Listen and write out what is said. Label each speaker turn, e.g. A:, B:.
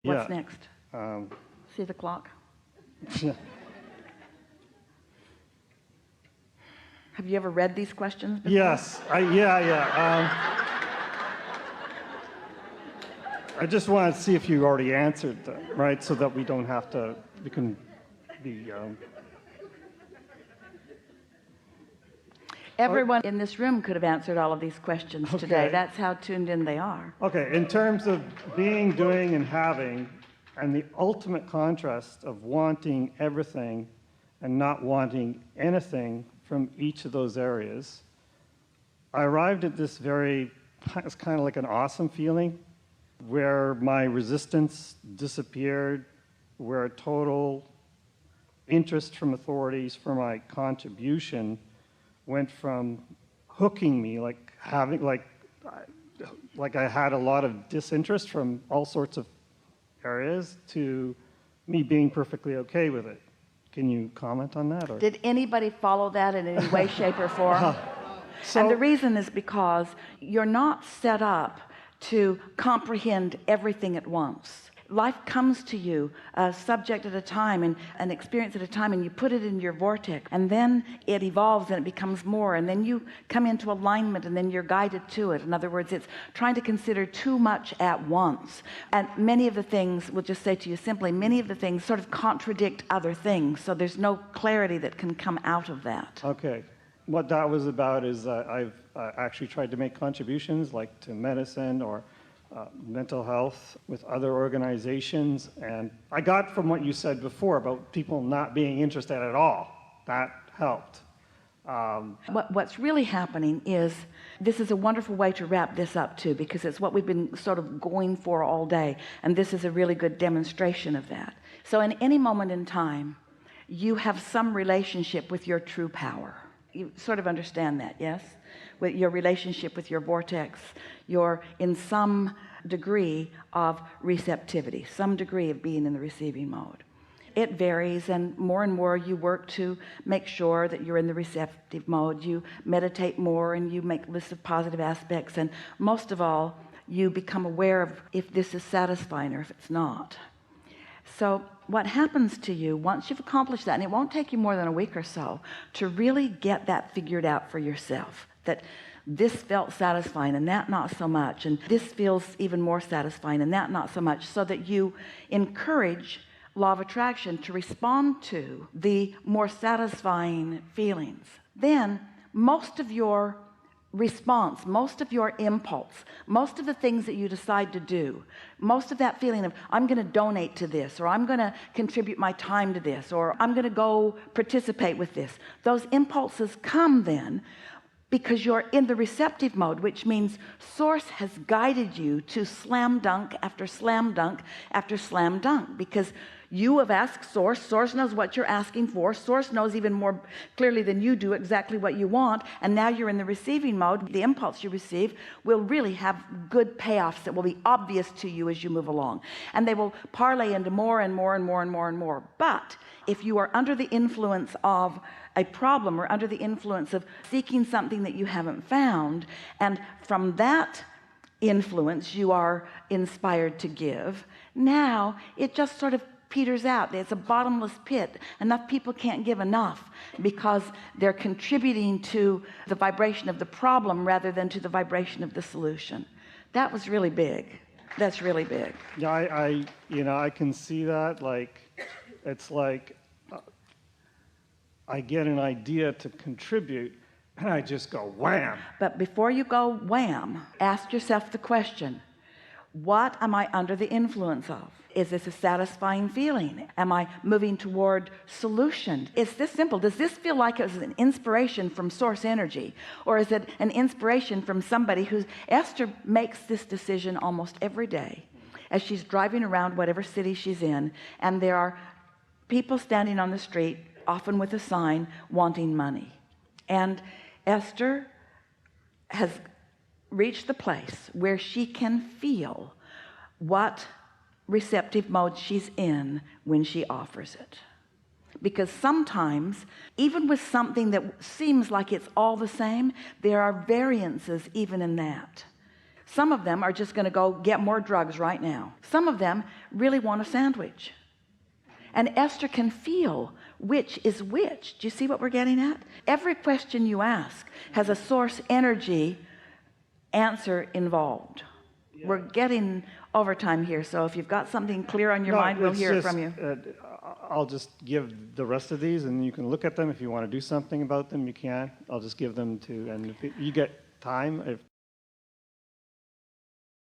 A: What's next? See the clock? Have you ever read these questions before?
B: Yes. I just want to see if you already answered them, right? So that we don't have to, we can be...
A: Everyone in this room could have answered all of these questions today. That's how tuned in they are.
B: Okay, in terms of being, doing, and having, and the ultimate contrast of wanting everything and not wanting anything from each of those areas, I arrived at this it's kind of like an awesome feeling where my resistance disappeared, where a total interest from authorities for my contribution went from hooking me, like I had a lot of disinterest from all sorts of areas, to me being perfectly okay with it. Can you comment on that? Or?
A: Did anybody follow that in any way, shape, or form? And the reason is because you're not set up to comprehend everything at once. Life comes to you a subject at a time and an experience at a time, and you put it in your vortex, and then it evolves and it becomes more, and then you come into alignment, and then you're guided to it. In other words, it's trying to consider too much at once. And many of the things, we'll just say to you simply, many of the things sort of contradict other things, so there's no clarity that can come out of that.
B: Okay. What that was about is I've actually tried to make contributions, like to medicine or mental health with other organizations, and I got from what you said before about people not being interested at all. That helped.
A: What's really happening is, this is a wonderful way to wrap this up too, because it's what we've been sort of going for all day, and this is a really good demonstration of that. So in any moment in time, you have some relationship with your true power. You sort of understand that, yes? With your relationship with your vortex, you're in some degree of receptivity, some degree of being in the receiving mode. It varies, and more you work to make sure that you're in the receptive mode. You meditate more, and you make lists of positive aspects, and most of all, you become aware of if this is satisfying or if it's not. So what happens to you once you've accomplished that, and it won't take you more than a week or so to really get that figured out for yourself, that this felt satisfying and that not so much, and this feels even more satisfying and that not so much, so that you encourage law of attraction to respond to the more satisfying feelings. Then most of your response, most of your impulse, most of the things that you decide to do, most of that feeling of I'm going to donate to this, or I'm going to contribute my time to this, or I'm going to go participate with this, those impulses come then because you're in the receptive mode, which means source has guided you to slam dunk after slam dunk after slam dunk, because you have asked source knows what you're asking for, source knows even more clearly than you do exactly what you want, and now you're in the receiving mode. The impulse you receive will really have good payoffs that will be obvious to you as you move along, and they will parlay into more and more and more and more and more. But if you are under the influence of a problem, or under the influence of seeking something that you haven't found, and from that influence you are inspired to give, now it just sort of peters out. It's a bottomless pit. Enough people can't give enough because they're contributing to the vibration of the problem rather than to the vibration of the solution. That was really big. That's really big.
B: Yeah, I can see that. Like, it's like I get an idea to contribute and I just go wham.
A: But before you go wham, ask yourself the question, what am I under the influence of? Is this a satisfying feeling? Am I moving toward solution? It's this simple. Does this feel like it was an inspiration from source energy, or is it an inspiration from somebody who's... Esther makes this decision almost every day as she's driving around whatever city she's in, and there are people standing on the street, often with a sign, wanting money. And Esther has reached the place where she can feel what receptive mode she's in when she offers it. Because sometimes, even with something that seems like it's all the same, there are variances even in that. Some of them are just going to go get more drugs right now. Some of them really want a sandwich. And Esther can feel which is which. Do you see what we're getting at? Every question you ask has a source energy answer involved. Yeah. We're getting overtime here, so if you've got something clear on your mind, we'll hear it from you.
B: I'll just give the rest of these, and you can look at them. If you want to do something about them, you can. I'll just give them to, and if you get time, if